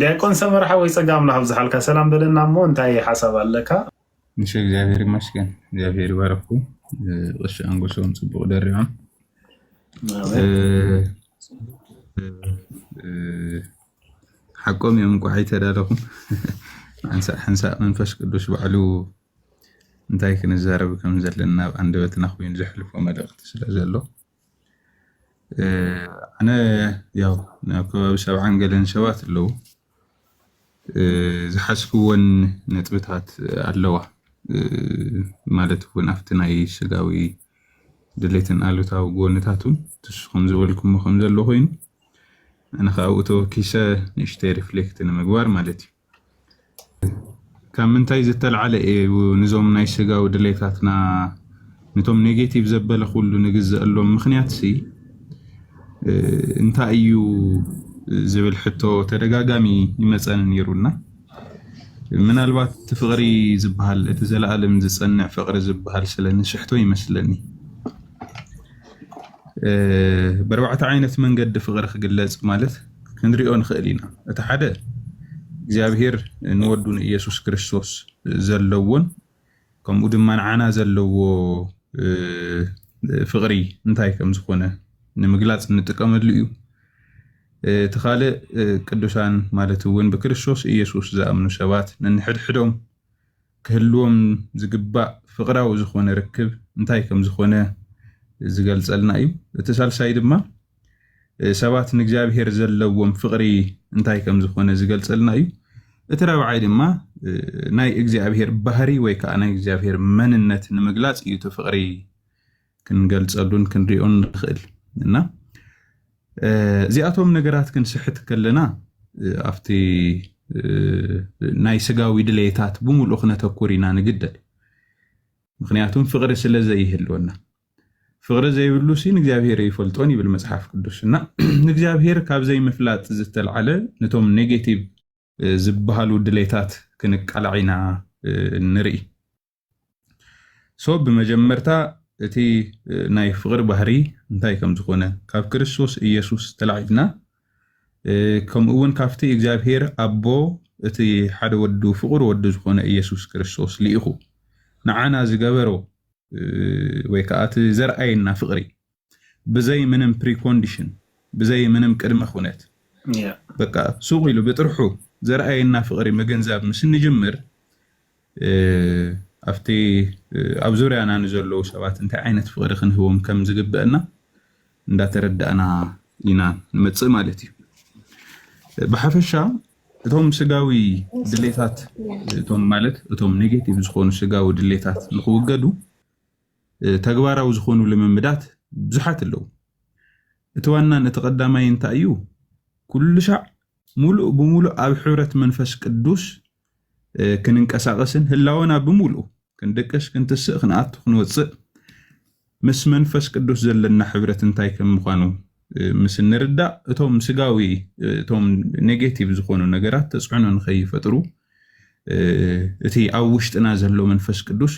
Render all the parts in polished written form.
ዲያቆን ሰመርሓ ወይ ፀጋም ናብዝሓልካ ሰላም በለና እሞ እንታይ ሓሳብ ኣለካ? ንሽ እግዚአብሔር ይመስገን። እግዚአብሔር ይባረኩ። ቅሽ አንጎሶም ጽቡቅ ደሪዖም ሓቆም እዮም ቋይ ተዳለኹም ሓንሳእ መንፈስ ቅዱስ ባዕሉ እንታይ ክንዛረብ ከም ዘለና አንደበትና ኮይኑ ዘሕልፎ መልእኽቲ ስለ ዘሎ ኣነ ያው ናብ ከባቢ 70 ገለን ሰባት ኣለዉ ዝሓስብዎን ነጥብታት ኣለዋ ማለት እውን ኣብቲ ናይ ስጋዊ ድሌትን ኣሉታዊ ጎንታቱን ትስኹም ዝበልኩም ከም ዘሎ ኮይኑ ኣነ ካብኡ ተወኪሰ ንእሽተይ ሪፍሌክት ንምግባር ማለት እዩ ካብ ምንታይ ዝተልዓለ ንዞም ናይ ስጋዊ ድሌታትና ነቶም ኔጌቲቭ ዘበለ ኩሉ ንግዘአሎም ምክንያት ሲ እንታይ እዩ ዝብል ሕቶ ተደጋጋሚ ይመፀን ነይሩና ምናልባት ፍቅሪ ዝበሃል እቲ ዘለዓለም ዝጸንዕ ፍቅሪ ዝበሃል ስለንሽሕቶ ይመስለኒ በርባዕተ ዓይነት መንገዲ ፍቅሪ ክግለጽ ማለት ክንሪኦ ንኽእል ኢና እቲ ሓደ እግዚአብሔር ንወዱን ኢየሱስ ክርስቶስ ዘለዎን ከምኡ ድማ ንዓና ዘለዎ ፍቅሪ እንታይ ከም ዝኾነ ንምግላጽ እንጥቀመሉ እዩ ተኻለ ቅዱሳን ማለት እውን በክርስቶስ ኢየሱስ ዝኣምኑ ሰባት ነንሕድሕዶም ክህልዎም ዝግባእ ፍቅራዊ ዝኾነ ርክብ እንታይ ከም ዝኾነ ዝገልጸልና እዩ እቲ ሳልሳይ ድማ ሰባት ንእግዚአብሔር ዘለዎም ፍቅሪ እንታይ ከም ዝኾነ ዝገልጸልና እዩ እቲ ራብዓይ ድማ ናይ እግዚአብሔር ባህሪ ወይ ከዓ ናይ እግዚአብሔር መንነት ንምግላጽ እዩ ፍቅሪ ክንገልጸሉን ክንሪኦን ንኽእል እና እዚኣቶም ነገራት ክንስሕት ከለና ኣብቲ ናይ ስጋዊ ድሌታት ብሙሉእ ክነተኩር ኢና ንግደድ ምክንያቱም ፍቅሪ ስለ ዘይህልወና ፍቅሪ ዘይብሉ ሲን እግዚአብሔር ይፈልጦን ይብል መጽሓፍ ቅዱስና እግዚአብሔር ካብ ዘይምፍላጥ ዝተልዓለ ነቶም ኔጌቲቭ ዝበሃሉ ድሌታት ክንቃላዒና ንርኢ ሶ በመጀመርታ እቲ ናይ ፍቅሪ ባህሪ እንታይ ከም ዝኾነ ካብ ክርስቶስ ኢየሱስ ተላዒልና ከምኡውን ካብቲ እግዚአብሔር ኣቦ እቲ ሓደ ወዱ ፍቅሪ ወዱ ዝኾነ ኢየሱስ ክርስቶስ ልኢኹ ንዓና ዝገበሮ ወይ ከዓ እቲ ዘርአየና ፍቅሪ ብዘይ ምንም ፕሪኮንዲሽን ብዘይ ምንም ቅድመ ኩነት በቃ ሱቅ ኢሉ ብጥርሑ ዘርአየና ፍቅሪ መገንዛብ ምስ ንጅምር ኣብቲ ኣብ ዙርያና ንዘለዉ ሰባት እንታይ ዓይነት ፍቅሪ ክንህቦም ከም ዝግበአና እንዳተረዳእና ኢና ንመጽእ ማለት እዩ ብሓፈሻ እቶም ስጋዊ ድሌታት እቶም ማለት እቶም ኔጌቲቭ ዝኾኑ ስጋዊ ድሌታት ንኽውገዱ ተግባራዊ ዝኾኑ ልምምዳት ብዙሓት ኣለዉ እቲ ዋናን እቲ ቀዳማይ እንታይ እዩ ኩሉ ሻዕ ሙሉእ ብሙሉእ ኣብ ሕብረት መንፈስ ቅዱስ ክንንቀሳቀስን ህላወና ብሙሉእ ክንደቀስ ክንትስእ ክንኣቱ ክንወፅእ ምስ መንፈስ ቅዱስ ዘለና ሕብረት እንታይ ከም ምዃኑ ምስ ንርዳእ እቶም ስጋዊ እቶም ኔጌቲቭ ዝኾኑ ነገራት ተጽዕኖ ንኸይፈጥሩ እቲ ኣብ ውሽጥና ዘሎ መንፈስ ቅዱስ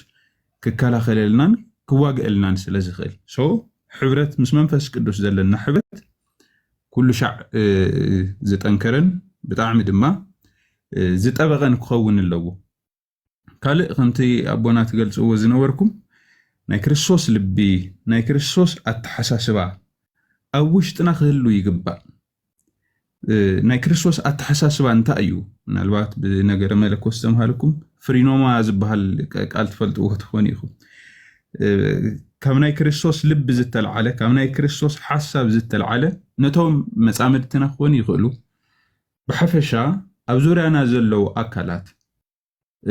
ክከላኸለልናን ክዋግአልናን ስለ ዝኽእል ሶ ሕብረት ምስ መንፈስ ቅዱስ ዘለና ሕብረት ኩሉ ሻዕ ዝጠንከረን ብጣዕሚ ድማ ዝጠበቐን ክኸውን ኣለዎ ካልእ ከምቲ ኣቦና ትገልጽዎ ዝነበርኩም ናይ ክርስቶስ ልቢ ናይ ክርስቶስ ኣተሓሳስባ ኣብ ውሽጥና ክህሉ ይግባእ ናይ ክርስቶስ ኣተሓሳስባ እንታይ እዩ ምናልባት ብነገረ መለኮት ዝተምሃልኩም ፍሪኖማ ዝበሃል ቃል ትፈልጥዎ ትኾኑ ኢኹም ካብ ናይ ክርስቶስ ልቢ ዝተልዓለ ካብ ናይ ክርስቶስ ሓሳብ ዝተልዓለ ነቶም መጻምድትና ክኾኑ ይኽእሉ ብሓፈሻ ኣብ ዙርያና ዘለዉ ኣካላት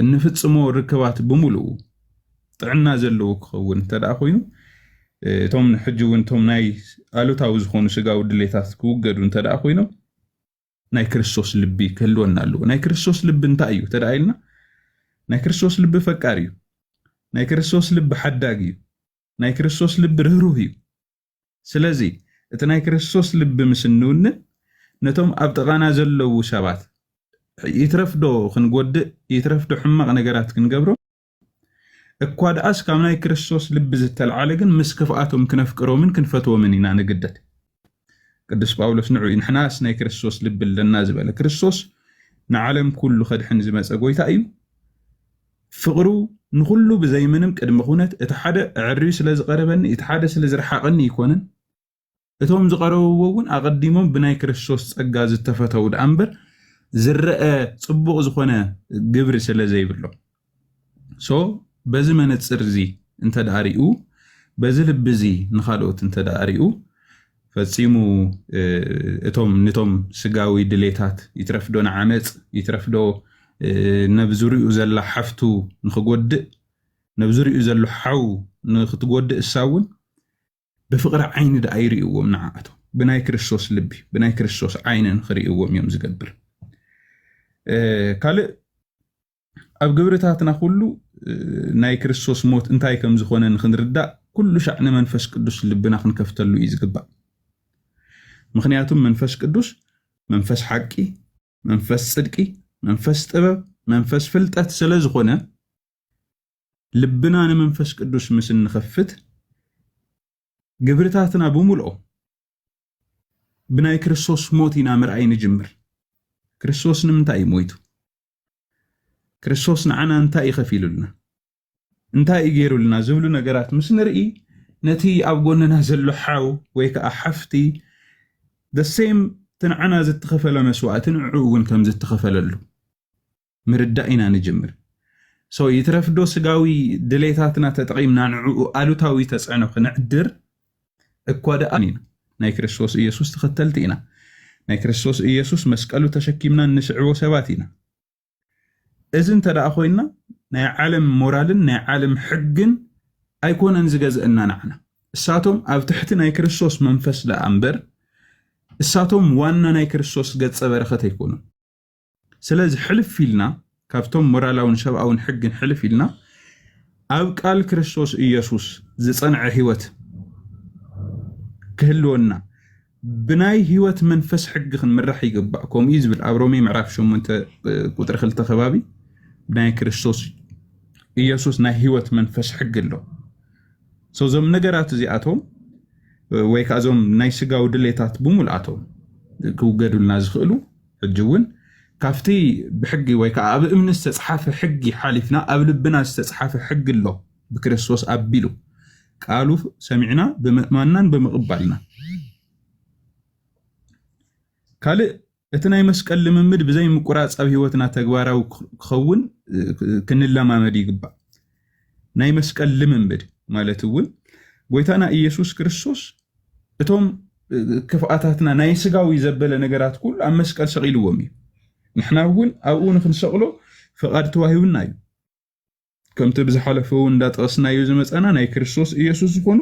እንፍጽሞ ርክባት ብሙሉእ ጥዕና ዘለዉ ክኸውን ተደኣ ኮይኑ እቶም ሕጂ እውን እቶም ናይ ኣሉታዊ ዝኾኑ ስጋዊ ድሌታት ክውገዱ ተደኣ ኮይኖም ናይ ክርስቶስ ልቢ ክህልወና ኣለዎ ናይ ክርስቶስ ልቢ እንታይ እዩ ተደኣ ኢልና ናይ ክርስቶስ ልቢ ፈቃሪ እዩ ናይ ክርስቶስ ልቢ ሓዳግ እዩ ናይ ክርስቶስ ልቢ ርህሩህ እዩ ስለዚ እቲ ናይ ክርስቶስ ልቢ ምስ እንውንን ነቶም ኣብ ጥቓና ዘለዉ ሰባት ይትረፍዶ ክንጎድእ ይትረፍዶ ሕማቕ ነገራት ክንገብሮ እኳ ደኣስ ካብ ናይ ክርስቶስ ልቢ ዝተልዓለ ግን ምስ ክፍኣቶም ክነፍቅሮምን ክንፈትዎምን ኢና ንግደድ ቅዱስ ጳውሎስ ንዑ ንሕናስ ናይ ክርስቶስ ልቢ ኣለና ዝበለ ክርስቶስ ንዓለም ኩሉ ከድሕን ዝመፀ ጎይታ እዩ ፍቅሩ ንኩሉ ብዘይ ምንም ቅድሚ ኩነት እቲ ሓደ ዕርዩ ስለ ዝቀረበኒ እቲ ሓደ ስለ ዝረሓቐኒ ይኮነን እቶም ዝቀረብዎ እውን ኣቀዲሞም ብናይ ክርስቶስ ፀጋ ዝተፈተው ዳ እምበር ዝረአ ፅቡቅ ዝኾነ ግብሪ ስለ ዘይብሎ ሶ በዚ መነፅር እዚ እንተዳሪኡ በዚ ልቢ እዚ ንኻልኦት እንተዳሪኡ ፈፂሙ እቶም ስጋዊ ድሌታት ይትረፍዶ ንዓመፅ ይትረፍዶ ነብዙሪኡ ዘላ ሓፍቱ ንኽጎድእ ነብዙሪኡ ዘሎ ሓው ንኽትጎድእ እሳውን ብፍቅሪ ዓይኒ ዳ ኣይርእዎም ንዓኣቶም ብናይ ክርስቶስ ልቢ ብናይ ክርስቶስ ዓይኒ ንኽርእዎም እዮም ዝገብር ካልእ ኣብ ግብርታትና ኩሉ ናይ ክርስቶስ ሞት እንታይ ከም ዝኾነ ንኽንርዳእ ኩሉ ሻዕ ንመንፈስ ቅዱስ ልብና ክንከፍተሉ እዩ ዝግባእ ምክንያቱም መንፈስ ቅዱስ መንፈስ ሓቂ መንፈስ ጽድቂ መንፈስ ጥበብ መንፈስ ፍልጠት ስለ ዝኾነ ልብና ንመንፈስ ቅዱስ ምስ ንኸፍት ግብርታትና ብምልኦ ብናይ ክርስቶስ ሞት ኢና ምርኣይ ንጅምር ክርስቶስ ንምንታይ ሞይቱ ክርስቶስ ንዓና እንታይ ይኸፊሉልና እንታይ ይገይሩልና ዝብሉ ነገራት ምስ ንርኢ ነቲ ኣብ ጎንና ዘሎ ሓው ወይ ከዓ ሓፍቲ the same ትንዓና ዝተኸፈለ መስዋዕት ንዑ እውን ከም ዝተኸፈለሉ ምርዳእ ኢና ንጅምር ሶ ይትረፍዶ ስጋዊ ድሌታትና ተጠቂምና ንዑ ኣሉታዊ ተፅዕኖ ክንዕድር እኳ ደኣ ኢና ናይ ክርስቶስ ኢየሱስ ተኸተልቲ ኢና ናይ ክርስቶስ ኢየሱስ መስቀሉ ተሸኪምና ንስዕቦ ሰባት ኢና እዚ እንተደኣ ኮይና ናይ ዓለም ሞራልን ናይ ዓለም ሕግን ኣይኮነን ዝገዝአና ንዓና እሳቶም ኣብ ትሕቲ ናይ ክርስቶስ መንፈስ ደኣ እምበር እሳቶም ዋና ናይ ክርስቶስ ገጸ በረኸት ኣይኮኑ ስለዚ ሕልፍ ኢልና ካብቶም ሞራላውን ሰብኣውን ሕግን ሕልፍ ኢልና ኣብ ቃል ክርስቶስ ኢየሱስ ዝጸንዐ ህይወት ክህልወና ብናይ ህይወት መንፈስ ሕጊ ክንምራሕ ይግባእ ከምኡ እዩ ዝብል ኣብ ሮሜ ምዕራፍ 8 ቁጥሪ 2 ከባቢ ብናይ ክርስቶስ ኢየሱስ ናይ ህይወት መንፈስ ሕጊ ኣሎ ሶ ዞም ነገራት እዚኣቶም ወይ ከዓ ዞም ናይ ስጋዊ ድሌታት ብምልኣቶም ክውገዱልና ዝኽእሉ ሕጂ እውን ካብቲ ብሕጊ ወይ ከዓ ኣብ እምኒ ዝተፅሓፈ ሕጊ ሓሊፍና ኣብ ልብና ዝተፅሓፈ ሕጊ ኣሎ ብክርስቶስ ኣቢሉ ቃሉ ሰሚዕና ብምእማንናን ብምቕባልና ካልእ እቲ ናይ መስቀል ልምምድ ብዘይ ምቁራፅ ኣብ ህይወትና ተግባራዊ ክኸውን ክንለማመድ ይግባእ ናይ መስቀል ልምምድ ማለት እውን ጎይታና ኢየሱስ ክርስቶስ እቶም ክፍኣታትና ናይ ስጋዊ ዘበለ ነገራት ኩሉ ኣብ መስቀል ሰቂልዎም እዩ ንሕና እውን ኣብኡ ንክንሰቕሎ ፍቓድ ተዋሂብና እዩ ከምቲ ብዝሓለፈ እውን እንዳጠቐስናዮ ዝመፀና ናይ ክርስቶስ ኢየሱስ ዝኾኑ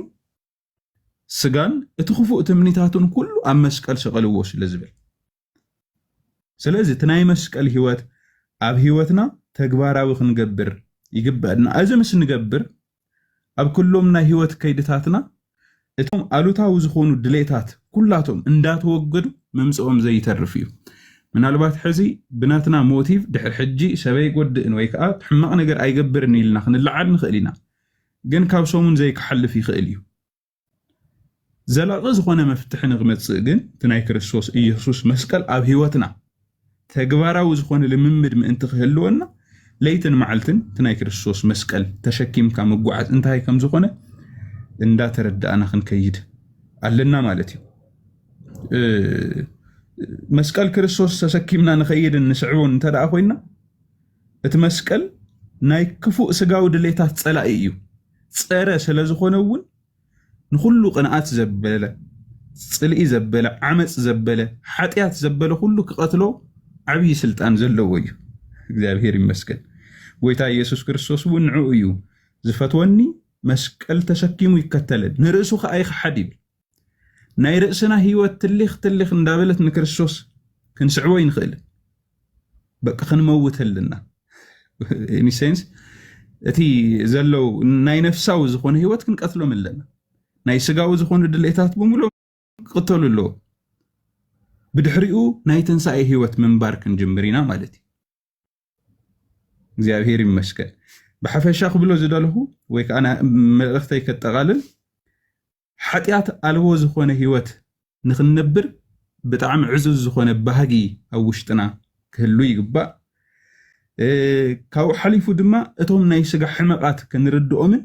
ስጋን እቲ ክፉእ ትምኒታቱን ኩሉ ኣብ መስቀል ሰቐልዎ ስለ ዝብል ስለዚ እቲ ናይ መስቀል ህይወት ኣብ ህይወትና ተግባራዊ ክንገብር ይግበአና እዚ ምስ ንገብር ኣብ ኩሎም ናይ ህይወት ከይድታትና እቶም ኣሉታዊ ዝኾኑ ድሌታት ኩላቶም እንዳተወገዱ መምፅኦም ዘይተርፍ እዩ ምናልባት ሕዚ ብናትና ሞቲቭ ድሕሪ ሕጂ ሰበይ ጎድእን ወይ ከዓ ሕማቕ ነገር ኣይገብርን ኢልና ክንለዓል ንኽእል ኢና ግን ካብ ሰሙን ዘይክሓልፍ ይኽእል እዩ ዘላቒ ዝኾነ መፍትሒ ንኽመፅእ ግን እቲ ናይ ክርስቶስ ኢየሱስ መስቀል ኣብ ህይወትና ተግባራዊ ዝኾነ ልምምድ ምእንቲ ክህልወና ለይትን መዓልትን እቲ ናይ ክርስቶስ መስቀል ተሸኪምካ ምጓዓዝ እንታይ ከም ዝኾነ እንዳተረዳእና ክንከይድ ኣለና ማለት እዩ መስቀል ክርስቶስ ተሸኪምና ንኸይድ ንስዕቦን እንተደኣ ኮይና እቲ መስቀል ናይ ክፉእ ስጋዊ ድሌታት ፀላኢ እዩ ፀረ ስለ ዝኾነ እውን ንኩሉ ቅንዓት ዘበለ ፅልኢ ዘበለ ዓመፅ ዘበለ ሓጢያት ዘበለ ኩሉ ክቐትሎ ዓብይ ስልጣን ዘለዎ እዩ እግዚአብሔር ይመስገን ጎይታ ኢየሱስ ክርስቶስ እውን ንዑ እዩ ዝፈትወኒ መስቀል ተሸኪሙ ይከተለን ንርእሱ ከዓ ይክሓድ ይብል ናይ ርእስና ህይወት ትልኽ እንዳበለት ንክርስቶስ ክንስዕቦ ይንኽእል በቃ ክንመውተልና ኢን ሴንስ እቲ ዘለው ናይ ነፍሳዊ ዝኾነ ህይወት ክንቀትሎም ኣለና ናይ ስጋዊ ዝኾኑ ድሌታት ብምሎ ክቅተሉ ኣለዎ ብድሕሪኡ ናይ ትንሣኤ ህይወት ምንባር ክንጅምር ኢና ማለት እዩ እግዚአብሔር ይመስገን ብሓፈሻ ክብሎ ዝደለኹ ወይ ከዓ መልእኽተይ ከጠቓልል ሓጢያት ኣልቦ ዝኾነ ህይወት ንኽንነብር ብጣዕሚ ዕዙዝ ዝኾነ ባህጊ ኣብ ውሽጥና ክህሉ ይግባእ ካብኡ ሓሊፉ ድማ እቶም ናይ ስጋ ሕመቃት ክንርድኦምን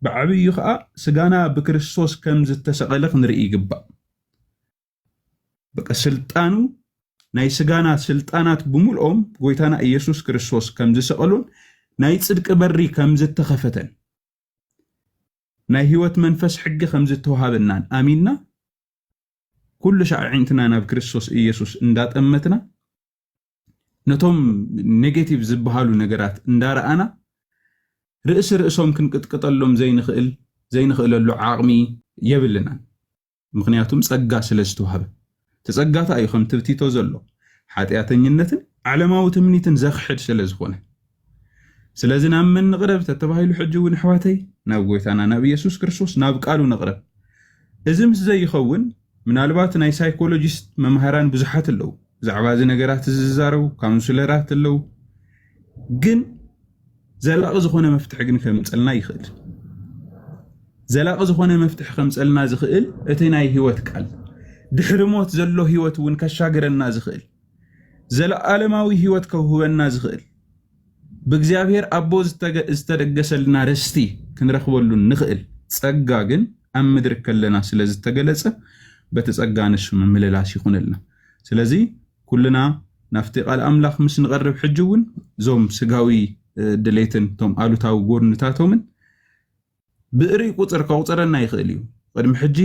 ብዓብዩ ከዓ ስጋና ብክርስቶስ ከም ዝተሰቐለ ክንርኢ ይግባእ በቃ ስልጣኑ ናይ ስጋና ስልጣናት ብምልኦም ጎይታና ኢየሱስ ክርስቶስ ከም ዝሰቐሉን ናይ ጽድቂ በሪ ከም ዝተኸፈተን ናይ ህይወት መንፈስ ሕጊ ከም ዝተወሃበናን ኣሚንና ኩሉ ሻዕዒንትና ናብ ክርስቶስ ኢየሱስ እንዳጠመትና ነቶም ኔጌቲቭ ዝበሃሉ ነገራት እንዳረኣና ርእሲ ርእሶም ክንቅጥቅጠሎም ዘይንኽእለሉ ዓቕሚ የብልናን ምክንያቱም ጸጋ ስለ ዝተወሃበ ተጸጋታ እዩ ከም ትብቲቶ ዘሎ ሓጢኣተኝነትን ዓለማዊ ትምኒትን ዘኽሕድ ስለ ዝኾነ ስለዚ ናብ መን ንቕረብ ተተባሂሉ ሕጂ እውን ኣሕዋተይ ናብ ጎይታና ናብ ኢየሱስ ክርስቶስ ናብ ቃሉ ንቕረብ እዚ ምስ ዘይኸውን ምናልባት ናይ ሳይኮሎጂስት መምሃራን ብዙሓት ኣለዉ ብዛዕባ እዚ ነገራት ዝዛረቡ ካውንስለራት ኣለዉ ግን ዘላቒ ዝኾነ መፍትሒ ግን ከምፀልና ይኽእል ዘላቒ ዝኾነ መፍትሒ ከምፀልና ዝኽእል እቲ ናይ ህይወት ቃል ድሕሪ ሞት ዘሎ ህይወት እውን ከሻገረና ዝኽእል ዘለዓለማዊ ህይወት ከውህበና ዝኽእል ብእግዚአብሔር ኣቦ ዝተደገሰልና ርስቲ ክንረኽበሉ ንኽእል ጸጋ ግን ኣብ ምድሪ ከለና ስለ ዝተገለጸ በቲ ጸጋ ንሱ ምምልላስ ይኹነልና ስለዚ ኩልና ናፍቲ ቃል ኣምላኽ ምስ ንቐርብ ሕጂ እውን ዞም ስጋዊ ድሌትን ቶም ኣሉታዊ ጎርንታቶምን ብእሪ ቁፅር ከቁፅረና ይኽእል እዩ ቅድሚ ሕጂ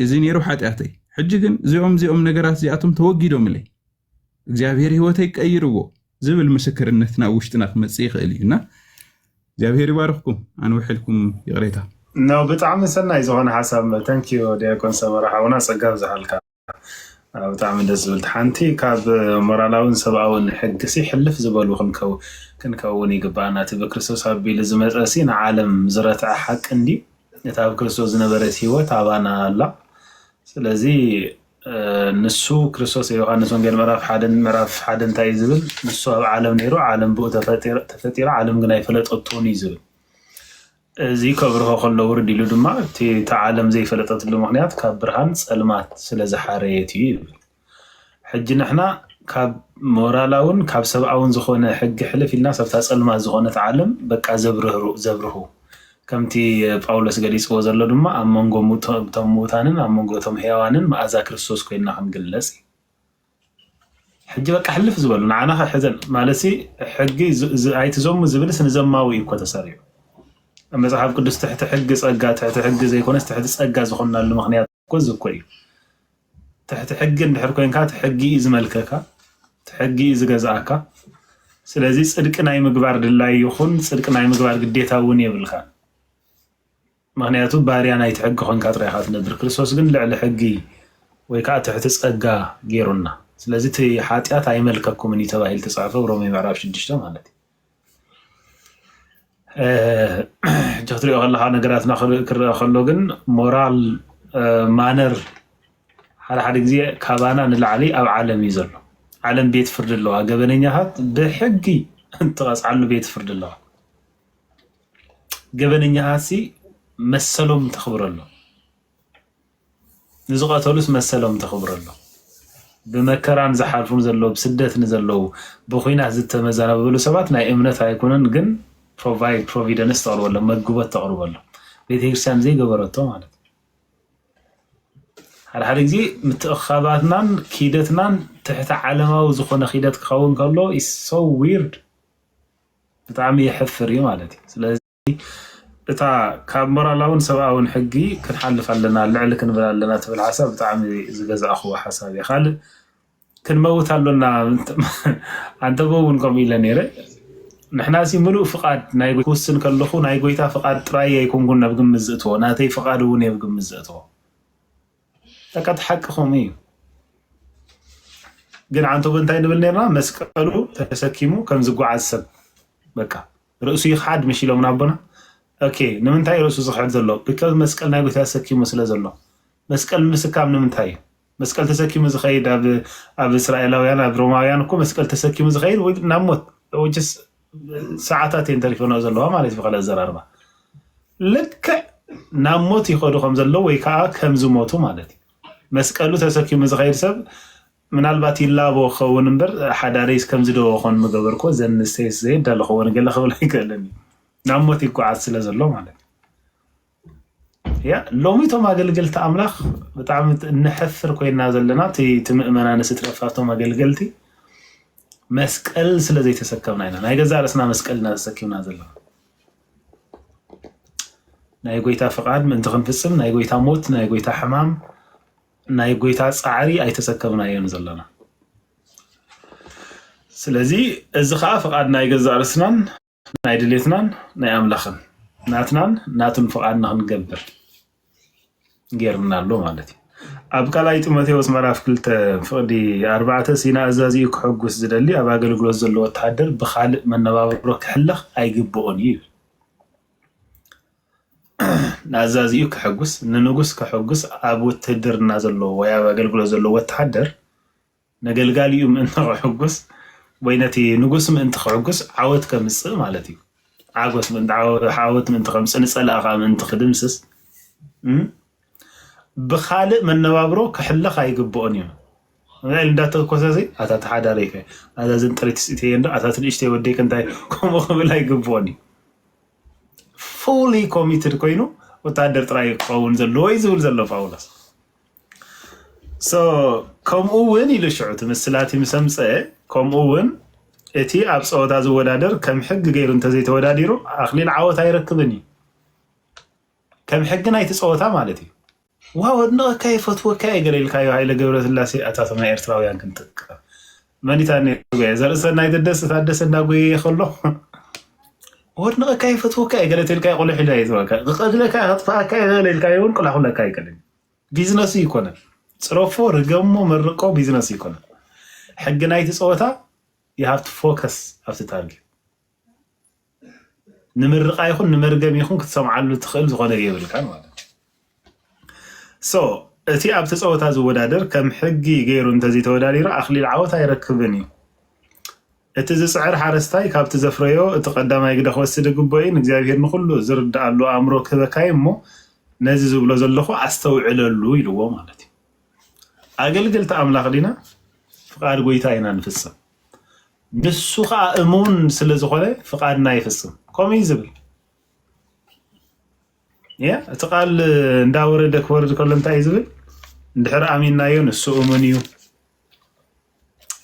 እዚ ነይሩ ሓጢኣተይ ሕጂ ግን እዚኦም ነገራት እዚኣቶም ተወጊዶምለይ እግዚአብሔር ህይወተይ ቀይርዎ ዝብል ምስክርነትና ውሽጥና ክመጽእ ይኽእል እዩና እግዚአብሔር ይባርኽኩም ኣንውሕልኩም ይቕሬታ ነው ብጣዕሚ ሰናይ ዝኾነ ሓሳብ ተንኪዩ ዲያቆን ሰመራ ሓውና ጸጋብ ዝሃልካ ብጣዕሚ ደስ ዝብል ሓንቲ ካብ ሞራላውን ሰብኣውን ሕግሲ ሕልፍ ዝበሉ ክንከውን ይግባአና እቲ ብክርስቶስ ኣቢሉ ዝመፀሲ ንዓለም ዝረትዐ ሓቂ እንዲ እቲ ኣብ ክርስቶስ ዝነበረት ህይወት ኣባና ኣላ ስለዚ ንሱ ክርስቶስ ዮሐንስ ወንጌል ምዕራፍ 1 እንታይ ዝብል ንሱ ኣብ ዓለም ነይሩ ዓለም ብኡ ተፈጢራ ዓለም ግን ኣይፈለጠቶን እዩ ዝብል እዚ ከብርሆ ከሎ ውርድ ኢሉ ድማ እቲ ዓለም ዘይፈለጠትሉ ምክንያት ካብ ብርሃን ጸልማት ስለ ዝሓረየት እዩ ይብል ሕጂ ንሕና ካብ ሞራላውን ካብ ሰብኣውን ዝኾነ ሕጊ ሕልፍ ኢልና ሰብታ ጸልማት ዝኾነት ዓለም በቃ ዘብርሁ ከምቲ ጳውሎስ ገሊጽዎ ዘሎ ድማ ኣብ መንጎ እቶም ሙታንን ኣብ መንጎ እቶም ሕያዋንን መኣዛ ክርስቶስ ኮይና ክንግለጽ ሕጂ በቃ ሕልፍ ዝበሉ ንዓና ሕዘን ማለሲ ሕጊ ኣይትዞሙ ዝብልስ ንዘማዊ እኮ ተሰሪዑ መጽሓፍ ቅዱስ ትሕቲ ሕጊ ጸጋ ትሕቲ ሕጊ ዘይኮነስ ትሕቲ ጸጋ ዝኾናሉ ምክንያት እኮ ዝኮ እዩ ትሕቲ ሕጊ እንድሕር ኮይንካ ሕጊ ዝመልከካ ሕጊ ዝገዛእካ ስለዚ ጽድቂ ናይ ምግባር ድላይ ይኹን ጽድቂ ናይ ምግባር ግዴታ እውን የብልካ ምክንያቱ ባርያ ናይ ሕጊ ኮይንካ ጥራይካ ትነብር ክርስቶስ ግን ልዕሊ ሕጊ ወይ ከዓ ትሕቲ ጸጋ ገይሩና ስለዚ እቲ ሓጢኣት ኣይመልከኩምን እዩ ተባሂሉ ተጻሕፈ ሮሜ ምዕራፍ 6 ማለት እዩ ጀትሪኦ ከለካ ነገራትና ክርአ ከሎ ግን ሞራል ማነር ሓደ ግዜ ካባና ንላዕሊ ኣብ ዓለም እዩ ዘሎ ዓለም ቤት ፍርድ ኣለዋ ገበነኛታት ብሕጊ እንትቐፅዓሉ ቤት ፍርድ ኣለዋ ገበነኛሃሲ መሰሎም ተኽብረሎ ንዝቐተሉስ መሰሎም ተኽብረሎ ብመከራን ዝሓልፉን ዘሎ ብስደት ንዘለው ብኹናት ዝተመዛነበሉ ሰባት ናይ እምነት ኣይኮነን ግን ፕሮቪደንስ ተቕርበሎ መግቦት ተቕርበሎ ቤተክርስትያን ዘይገበረቶ ማለት ሓደ ግዜ ምትእኻባትናን ኪደትናን ትሕቲ ዓለማዊ ዝኾነ ኪደት ክኸውን ከሎ is so weird ብጣዕሚ የሕፍር እዩ ማለት እዩ ስለዚ እታ ካብ ሞራላውን ሰብኣውን ሕጊ ክንሓልፍ ኣለና ልዕሊ ክንብል ኣለና ትብል ሓሳብ ብጣዕሚ ዝገዛእኽዎ ሓሳብ እዩ ካልእ ክንመውት ኣለና አንተ እውን ከምኡ ኢለ ነይረ ንሕና ሲ ምሉእ ፍቃድ ናይ ክውስን ከለኹ ናይ ጎይታ ፍቃድ ጥራይ ኣይኮንኩን ናብ ግምት ዝእትዎ ናተይ ፍቃድ እውን የብ ግምት ዝእትዎ ተቀጥ ሓቅኹም እዩ ግን አንተ እንታይ ንብል ነርና መስቀሉ ተሰኪሙ ከም ዝጓዓዝ ሰብ በቃ ርእሱ ይሓድ ምሽሎም ናቦና ኦኬ ንምንታይ ርእሱ ዝሓድ ዘሎ because መስቀል ናይ ጎይታ ተሰኪሙ ስለ ዘሎ መስቀል ምስካም ንምንታይ መስቀል ተሰኪሙ ዝኸይድ ኣብ እስራኤላውያን ኣብ ሮማውያን እኮ መስቀል ተሰኪሙ ዝኸይድ ወይ ናሞት ወጅስ ሰዓታት ኢንተርፊኖ ዘለዋ ማለት ይፈቀለ ዘራርባ ልክ ናሞት ይኸዱ ከም ዘሎ ወይ ከዓ ከም ዝሞቱ ማለት مسكالو تسكي مزغير سب من البات يلابو خون نبر حدا ريس كم زدو خون مغبركو زن سيس زيد دال خون قال خول يكلني نعمتي قعد سلازلو مالك يا لوميتو ما قلقلت املاخ بتعم نحفر كوينا زلنا تمئمنا نسترفاتو ما قلقلتي مسكال سلازي تسكبنا هنا ناي غزا رسنا مسكالنا تسكبنا زلنا ناي غويتا فقاد من تخنفسم ناي غويتا موت ناي غويتا حمام ناي غويتا صعري اي تسكبنا يون زلنا سلازي ازخا فقاد ناي غزا رسنان ناي دليتنان ناي املاخن ناتنان ناتن فقادنا نغبر غيرنا له مالتي ابقى لاي تيموثيوس مراف كلت فدي 4 سينا ازازي كحغس زدلي ابا غلغلوت زلو وتحدر بخالق منبابرو كحلخ ايغبوني نازازي كحغس ننغس كحغس ابو تدرنا زلو ويا غلغلوت زلو وتحدر نغلغاليو من حغس وينتي نغس من تخغس عاوت كمص مالتي عاغس من عاوت من تخمس نصلاقا من تخدمسس بخالق من نبابرو كحلخ ايغبوني يعني داتا كوساسي اتا تحداريك هذا زين تريتسيتي انده اتا تليشتي وديك انتي كومو بلا يغبوني fully committed كوينو وتادر تراي قون زلو يزول زلو فاولس so كم اون يلشعو تمثلاتي مسمصه كم اون اتي ابصوتا زودادر كم حق غير انت زي توداديرو اخليل عوت ايركبني كم حقنا يتصوتا مالتي واو انه كيف توكاي غريل كايو هاي لغبرت اللاسي اتاتما ايرتراويان كنتك مانيتاني زرسنا يددس تادسنا غوي يخلو ودنا كيف توكاي غريت الكاي قول حدا يزوكا قدلك اطفا كاي غريل كايون كل اخو لكاي كلن بيزنس يكون صرفو رغمو مرقو بيزنس يكون حقنا يتصوتا you have to focus have to target نمرقا يكون نمرغم يكون كتسمعلو تخيل زغونه يبلكا ማለት so اتي اب تصوتا زودادر كم حقي غيرو انتزي توداديرا اخليل عوتا يركبني اتزي صعر حارستاي كاب تزفريو تقدما يقدخ وسد غبوين እግዚአብሔር نخلو زرد الله امرو كبكايمو نزي زبلو زلخو استوعللو يلو مالتي اغلغلت املاخ دينا فقاد غويتاينا نفسم نسوخا امون سلازخوله فقادنا يفسم كومي زبل يا تقال እንዳወረደክ ወርድ ኮለንታይ ዝብል እንድሕር አሚንናዮ ንሱ ኦመንዩ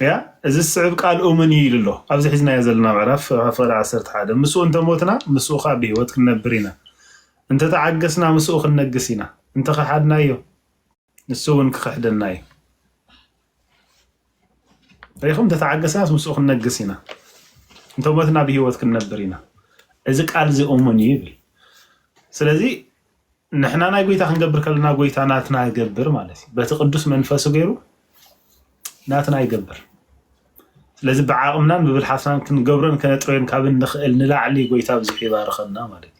ያ እዚ ስዕብ ቃል ኦመንዩ ይልሎ ኣብዚ ሒዝና ያዘልና ምዕራፍ ፈራ 11 ምሱ እንተ ሞትና ምሱኻ በህይወት ክነብሪና እንተ ተዓገስና ምሱ ክነግሲና እንተ ከሓድናዮ ንሱ ውን ክሕደናዮ ريخم تتعجسنا مسوخ النجسينا انت موتنا بهيوت كنبرينا اذا قال زي اومن يبل سلازي نحنا ناي غويتا خنغبر كلنا غويتا ناتنا يغبر مالتي بتقدس منفسو غيرو ناتنا يغبر سلازي بعقمنا ببالحسن كنغبرن كنطرين كابن نخل نلاعلي غويتا بزي يبارخنا مالتي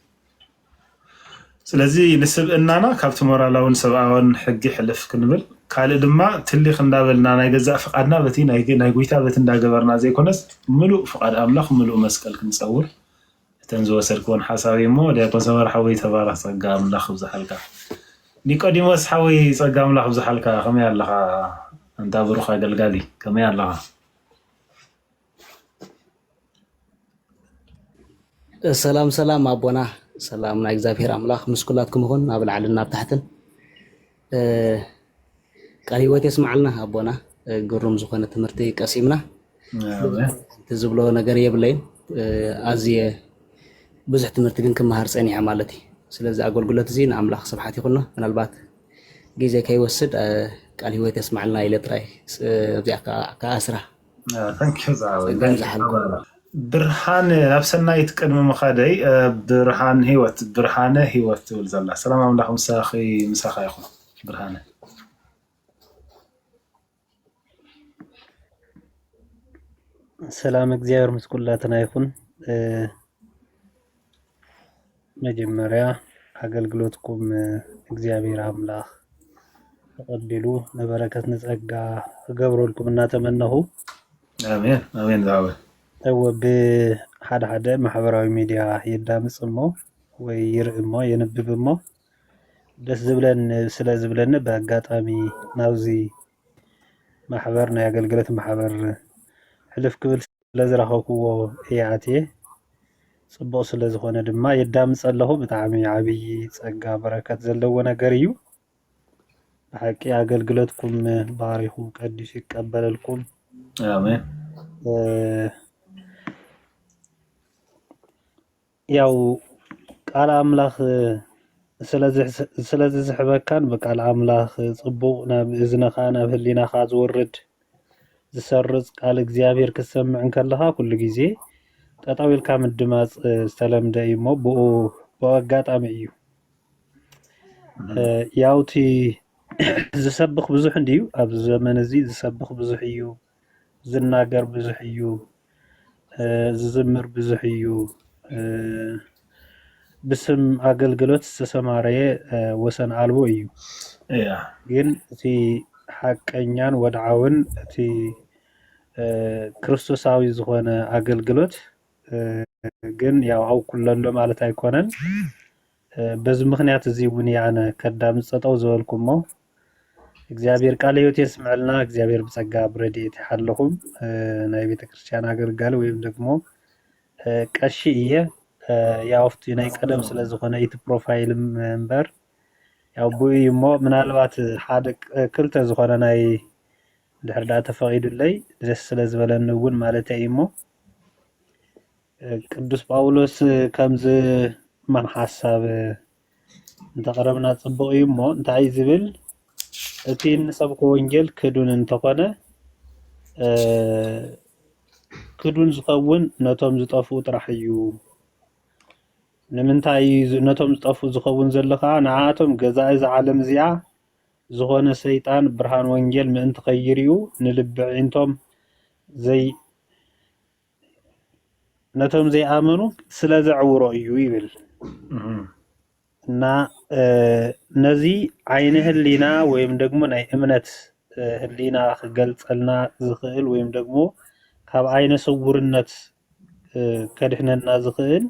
سلازي نسب اننا كابت مورالون سباون حقي حلف كنبل قال دما تلي خندابلنا ناي غزا فقادنا بتي ناي غويتا بت እንዳገበርና ዘይኮነስ ሙሉእ فقاد املاح ሙሉእ መስቀል ክንصور تنزو سركون حسابي مو ديكون سمر حوي تبارك صقا املاح بزحلكا نيقوديموس حوي صقا املاح بزحلكا كما يالها انت بروخا غلغالي كما يالها سلام سلام ابونا سلام نا እግዚአብሔር አምላክ መስኩላትኩም ይሁን አብልዓልና ተحتን ቃል ህይወት ይስማዓልና አቦና ግሩም ዝኾነ ትምህርቲ ቀሲምና ትዝብሎ ነገር የብለይ አዝየ ብዙሕ ትምህርቲ ግን ከመሃር ጸኒዓ ማለት እዩ ስለዚ አገልግሎት እዚ ንአምላኽ ስብሐት ይኹንና ምናልባት ግዜ ከይወስድ ቃል ህይወት ይስማዓልና ኢለ ጥራይ ኣብዚኣ ከኣስራ thank you ዛው برهان نفسنا يتقدم مخادي برهان هيوت برهانه هيوت تقول زلا السلام عليكم مساخي يخو برهانه سلام እግዚአብሔር መስኩላትና ይሁን መጀመሪያ አገልግሎትኩም እግዚአብሔር አምላክ ተቀበሉ ለበረከት ነጸጋ ገብሮልኩም እና ተመነሁ አሜን አሜን ዛው ወብ ሓደ ማህበራዊ ሚዲያ ይዳምጽሞ ወይ ይርእሞ የነብብሞ ደስ ዝብለን ስለ ዝብለን በአጋጣሚ ናውዚ ማሕበር ናይ ኣገልግሎት ማሕበር ሕልፍ ክብል ስለ ዝረኸብክዎ እየ ኣትየ ጽቡቕ ስለ ዝኾነ ድማ የዳምፅ ኣለኹ ብጣዕሚ ዓብይ ጸጋ በረከት ዘለዎ ነገር እዩ ብሓቂ ኣገልግሎትኩም ባሪኹ ቀዲሱ ይቀበለልኩም አሜን ያው ቃል ኣምላኽ ስለዚ ዝሕበካን በቃል ኣምላኽ ጽቡቕ ናብ እዝነኻ ናብ ህሊናኻ ዝወርድ ዝሰርጽ ቃል እግዚአብሔር ክሰምዕ ከለኻ ኩሉ ግዜ ጠጠው ኢልካ ምድማጽ ዝተለምደ እዩ እሞ ብኡ ብኣጋጣሚ እዩ ያውቲ ዝሰብኽ ብዙሕ እንድዩ ኣብ ዘመን እዚ ዝሰብኽ ብዙሕ እዩ ዝናገር ብዙሕ እዩ ዝዝምር ብዙሕ እዩ ብስም ኣገልግሎት ዝተሰማረየ ወሰን ኣልቦ እዩ ግን እቲ ሓቀኛን ወድዓውን እቲ ክርስቶሳዊ ዝኾነ ኣገልግሎት ግን ያው ኣብ ኩለሎ ማለት ኣይኮነን በዚ ምኽንያት እዚ እውን ያነ ከዳምፅ ጠጠው ዝበልኩሞ እግዚአብሔር ቃል ህይወት የስምዐልና እግዚአብሔር ብጸጋ ብረድኤት ይሓለኹም ናይ ቤተክርስቲያን ኣገልጋሊ ወይም ደግሞ ቀሺ እየ ያው ፍቲ ናይ ቀደም ስለ ዝኾነ እቲ ፕሮፋይል መንበር ያው ብኡ እሞ ምናልባት ሓደ ክልተ ዝኾነ ናይ ድሕር ዳ ተፈቒዱለይ ደስ ስለ ዝበለኒ እውን ማለት እዩ እሞ ቅዱስ ጳውሎስ ከምዚ ማን ሓሳብ እንተቐረብና ጽቡቕ እዩ እሞ እንታይ ዝብል እቲ ንሰብኮ ወንጌል ክዱን እንተኾነ ክዱን ዝኸውን ነቶም ዝጠፍኡ ጥራሕ እዩ ንምንታይ ነቶም ዝጠፍኡ ዝኸውን ዘሎ ከዓ ንዓቶም ገዛኢ ዝዓለም እዚኣ ዝኾነ ሰይጣን ብርሃን ወንጌል ምእንቲ ኸይርዩ ንልቢ ዒንቶም ነቶም ዘይኣመኑ ስለ ዘዕውሮ እዩ ይብል እና ነዚ ዓይነ ህሊና ወይም ደግሞ ናይ እምነት ህሊና ክገልጸልና ዝኽእል ወይም ደግሞ ካብ ዓይነ ስውርነት ከድሕነና ዝኽእል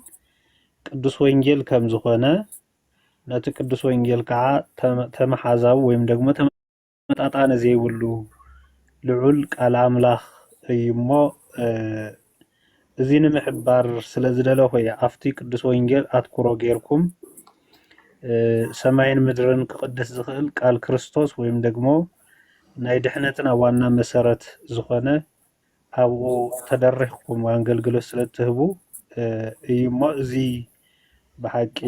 ቅዱስ ወንጌል ከም ዝኾነ ነቲ ቅዱስ ወንጌል ከዓ ተመሓዛዊ ወይም ደግሞ ተመጣጣነ ዘይብሉ ልዑል ቃል ኣምላኽ እዩ እሞ እዚ ንምሕባር ስለ ዝደለኹ እየ ኣብቲ ቅዱስ ወንጌል ኣትኩሮ ጌርኩም ሰማይን ምድርን ክቅድስ ዝኽእል ቃል ክርስቶስ ወይም ደግሞ ናይ ድሕነትና ዋና መሰረት ዝኾነ ኣብኡ ተደሪኽኩም ኣገልግሎት ስለ እትህቡ እዩ እሞ እዚ ብሓቂ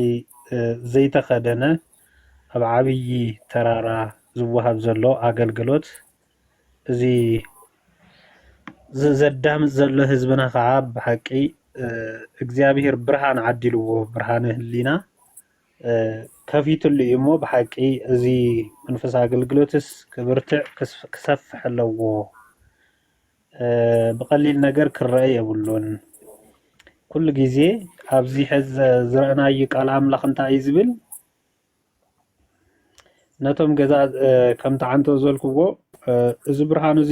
ዘይተኸደነ ኣብ ዓብይ ተራራ ዝወሃብ ዘሎ ኣገልግሎት እዚ ዘዳምፅ ዘሎ ህዝብና ከዓ ብሓቂ እግዚአብሔር ብርሃን ዓዲልዎ ብርሃነ ህሊና ከፊትሉ እዩ እሞ ብሓቂ እዚ መንፈስ ኣገልግሎትስ ክብርትዕ ክሰፍሕ ኣለዎ ብቐሊል ነገር ክረአ የብሉን ኩሉ ግዜ ኣብዚ ሕዚ ዝረአናዩ ቃል ኣምላኽ እንታይ እዩ ዝብል ነቶም ገዛ ከምቲ ዓንቶ ዘልክዎ እዚ ብርሃን እዚ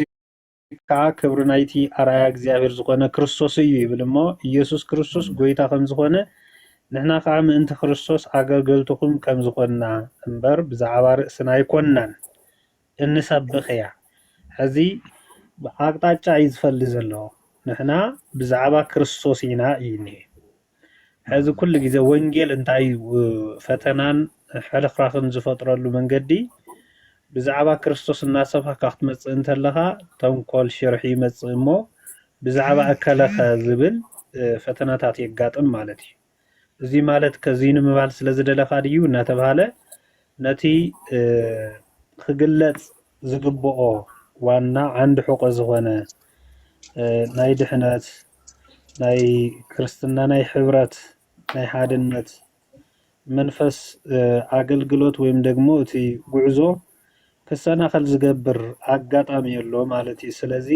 ከዓ ክብሪ ናይቲ ኣርኣያ እግዚአብሔር ዝኾነ ክርስቶስ እዩ ይብል እሞ ኢየሱስ ክርስቶስ ጎይታ ከም ዝኾነ ንሕና ከዓ ምእንቲ ክርስቶስ ኣገልገልትኩም ከም ዝኾንና እምበር ብዛዕባ ርእስና ኣይኮንናን እንሰብኽ እያ ሕዚ ኣቅጣጫ እዩ ዝፈልይ ዘሎ ንሕና ብዛዕባ ክርስቶስ ኢና እዩ እኒአ ሕዚ ኩሉ ግዜ ወንጌል እንታይ ፈተናን ሕልኽራኽን ዝፈጥረሉ መንገዲ ብዛዕባ ክርስቶስ እናሰብካ ክትመጽእ እንተለኻ ተንኮል ሽርሒ ይመጽእ እሞ ብዛዕባ እከለኸ ዝብል ፈተናታት የጋጥም ማለት እዩ እዚ ማለት ከዚ ንምባል ስለ ዝደለኻ ድዩ እናተባሃለ ነቲ ክግለጽ ዝግብኦ ዋና ዓንዲ ሕቆ ዝኾነ ናይ ድሕነት ናይ ክርስትና ናይ ሕብረት ናይ ሓድነት መንፈስ ኣገልግሎት ወይም ደግሞ እቲ ጉዕዞ ክሰናኸል ዝገብር ኣጋጣሚ ኣሎ ማለት እዩ ስለዚ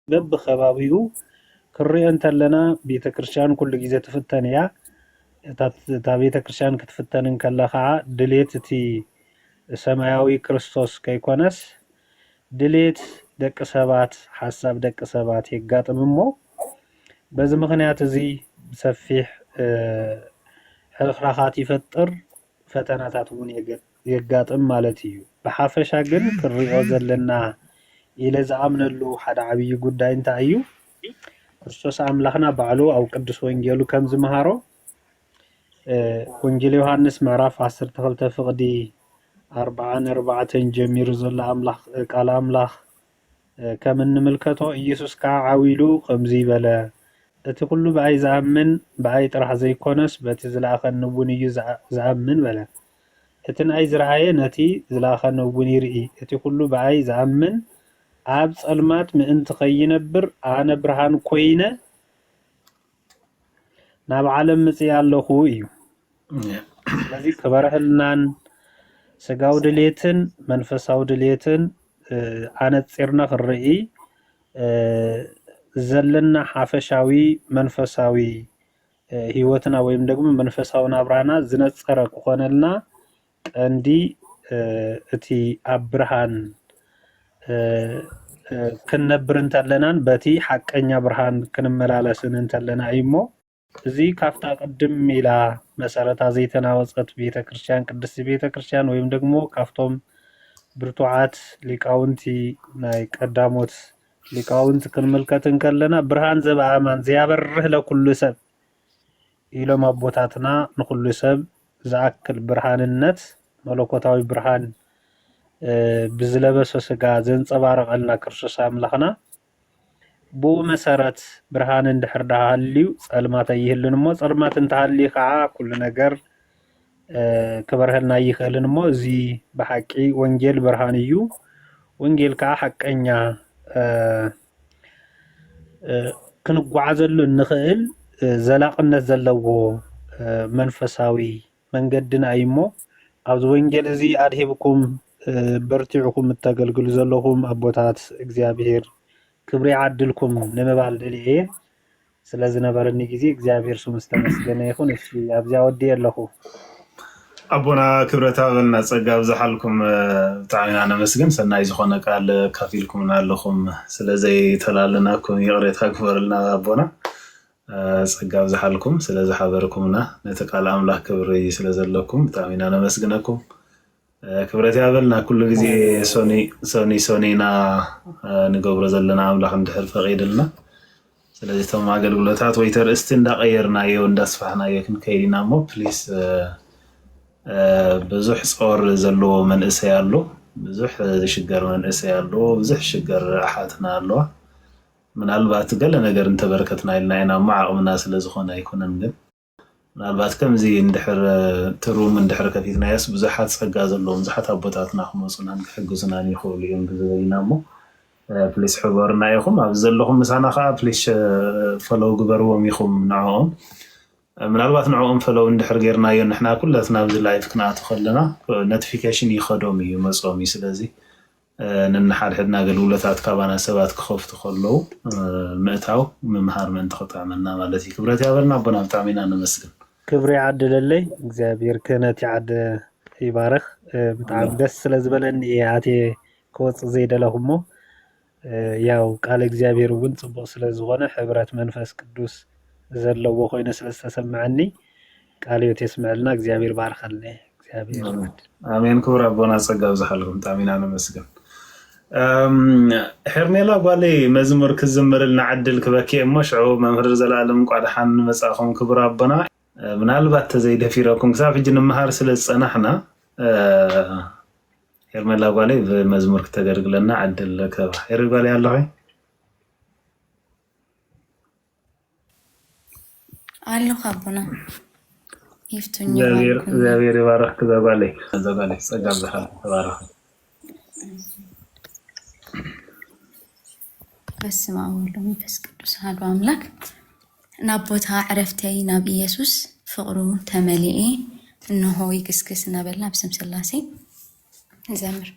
በብኸባቢኡ ክሪኦ እንተለና ቤተክርስትያን ኩሉ ግዜ ትፍተን እያ እታ ቤተክርስትያን ክትፍተን ከላ ከዓ ድሌት እቲ ሰማያዊ ክርስቶስ ከይኮነስ ድሌት ደቂ ሰባት ሓሳብ ደቂ ሰባት የጋጥም እሞ በዚ ምኽንያት እዚ ሰፊሕ ሕልኽራኻት ይፈጥር ፈተናታት እውን የጋጥም ማለት እዩ በሐፈሻ ግን ክሪኦ ዘለና ኢለ ዝኣምነሉ ሓደ ዓብይ ጉዳይ እንታይ እዩ ክርስቶስ አምላኽና ባዕሉ ኣብ ቅዱስ ወንጌሉ ከም ዝመሃሮ ወንጌል ዮሐንስ ምዕራፍ 12 ፍቅዲ 44 ጀሚሩ ዘሎ አምላኽ ቃል አምላኽ ከም እንምልከቶ ኢየሱስ ከዓ ዓዊሉ ከምዚ ይበለ እቲ ኩሉ በአይ ዝኣምን በአይ ጥራሕ ዘይኮነስ በቲ ዝለኣኸኒ እውን እዩ ዝኣምን በለ እቲ ናይ ዝረአየ ነቲ ዝለኣኸኒ እውን ይርኢ እቲ ኩሉ በአይ ዝኣምን ኣብ ጸልማት ምእንቲ ከይነብር ኣነ ብርሃን ኮይነ ናብ ዓለም መጽእ ኣለኹ እዩ ስለዚህ ክበርህልናን ስጋው ድሌትን መንፈሳው ድሌትን ኣነጽርና ክርኢ ዘለና ሓፈሻዊ መንፈሳዊ ህይወትና ወይም ደግሞ መንፈሳዊ ናብራና ዝነጸረ ክኾነልና ቀንዲ እቲ ኣብ ብርሃን ክንነብር እንተለናን በቲ ሐቀኛ ብርሃን ክንመላለስን እንተለና እይሞ እዚ ካፍታ ቀድም ኢላ መሰረታ ዘይተናወጸት ቤተክርስቲያን ቅድስት ቤተክርስቲያን ወይም ደግሞ ካፍቶም ብርቱዓት ሊቃውንቲ ናይ ቀዳሞት ሊቃውንቲ ክንምልከት እንከለና ብርሃን ዘበኣማን ዘያበርህ ለኩሉ ሰብ ኢሎም አቦታትና ንኩሉ ሰብ ዝኣክል ብርሃንነት መለኮታዊ ብርሃን ብዝለበሰ ስጋ ዘንጸባረቀልና ክርስቶስ አምላኽና ቦ መሰረት ብርሃን እንድሕር ዳሃልዩ ጸልማት ይህልን ሞ ጸልማት እንተሃሊ ከዓ ኩሉ ነገር ክበርህልና ይኽእልን ሞ እዚ በሐቂ ወንጌል ብርሃን እዩ ወንጌል ከዓ ሐቀኛ ክንጓዓዘሉ ንኽእል ዘላቅነት ዘለዎ መንፈሳዊ መንገድና እይሞ ኣብዚ ወንጌል እዚ ኣድሂብኩም በርቲዕኩም ተገልግሉ ዘለኹም አቦታት እግዚአብሔር ክብሪ ዓድልኩም ንምባል ደልየ ስለዝነበረኒ ጊዜ እግዚአብሔር ስሙ ዝተመስገነ ይኹን እሺ ኣብዚያ ወዲ ኣለኹ አቦና ክብረታ በልና ጸጋ ብዝሓልኩም ብጣዕሚ ነመስግን ሰናይ ዝኾነ ቃል ካፊልኩም ኣለኹም ስለዘይ ተላለናኩም ይቕሬታ ክበርልና አቦና ጸጋ ብዝሓልኩም ስለዝሓበርኩምና ነቲ ቃል አምላኽ ክብሪ ስለዘለኩም ብጣዕሚ ነመስግነኩም ክብረት ያበልና ኩሉ ጊዜ ሶኒና ንገብሮ ዘለና አምላኽ እንድሕር ፈቂድልና ስለዚህ ተማ አገልግሎታት ወይ ተርእስቲ እንዳቀየርናዮ እንዳስፋሕናዮ ክንከይድና ሞ ፕሊስ ብዙሕ ጾር ዘለዎ መንእሰይ ኣሎ ብዙሕ ዝሽገር መንእሰይ ኣሎ ብዙሕ ሽገር ኣሓትና ኣለዋ ምናልባት ገለ ነገር እንተበርከትና ኢልና ኢና ማዓቕምና ስለዝኾነ ኣይኮነን ግን ምናልባት ከምዚ እንድሕር ትሩም እንድሕር ከፊትናያስ ብዙሓት ጸጋ ዘለዎም ብዙሓት ኣቦታትና ክመፁናን ክሕግዙናን ይኽእሉ እዮም ብዝበልና እሞ ፕሊስ ሕበርና ኢኹም ኣብ ዘለኹም ምሳና ከዓ ፕሊስ ፈሎው ግበርዎም ኢኹም ንዕኦም ምናልባት ንዕኦም ፈሎው እንድሕር ጌርናዮ ንሕና ኩላትና ኣብዚ ላይፍ ክንኣቱ ከለና ኖቲፊኬሽን ይኸዶም እዩ መፅኦም እዩ ስለዚ ነንሓድሕድና አገልግሎታት ካባና ሰባት ክኸፍቱ ከለዉ ምእታው ምምሃር መን ተኸጣመና ማለት እዩ ክብረት ያበልና አቦና ብጣዕሚ ኢና ነመስግን ክብሪ ዓድለለይ እግዚአብሔር ክህነት ይዓደ ይባርኽ ብጣዕሚ ደስ ስለዝበለኒ ኣቴ ክወፅእ ዘይደለኹሞ ያው ቃል እግዚአብሔር እውን ጽቡቕ ስለዝኾነ ሕብረት መንፈስ ቅዱስ ዘለዎ ኮይኑ ስለዝተሰምዐኒ ቃል ሕይወት የስምዐልና እግዚአብሔር ባርከልና እግዚአብሔር አሜን ክብር አቦና ጸጋ ብዝሓልኩም ብጣዕሚ ኢና ነመስግን ሄርሜላ ጓሌ መዝሙር ክዝምርልና ዓድል ክበኪ እሞ ሽዑ መምህር ዘላለም ቋድሓን መጻኹም ክብር አቦና ምናልባት ተዘይደፊረኩም ክሳብ ሕጂ ንምሃር ስለዝጸናሕና ሄርሜላ ጓሌ በመዝሙር ከተገልግለና ዓድል ለከባ ሄርሜላ ያለሁ አለሁ አቦና ይፍቱኝ እግዚአብሔር ይባርክ ዘጓሌ ጸጋ ብዝሓልኩም ተባረኹ በስመ አብ ወወልድ ወመንፈስ ቅዱስ አሐዱ አምላክ ናቦታ ዕረፍተይ ናብ ኢየሱስ ፍቅሩ ተመሊኤ እነሆ ይክስክስ እናበልና ብስም ስላሴ ዘምር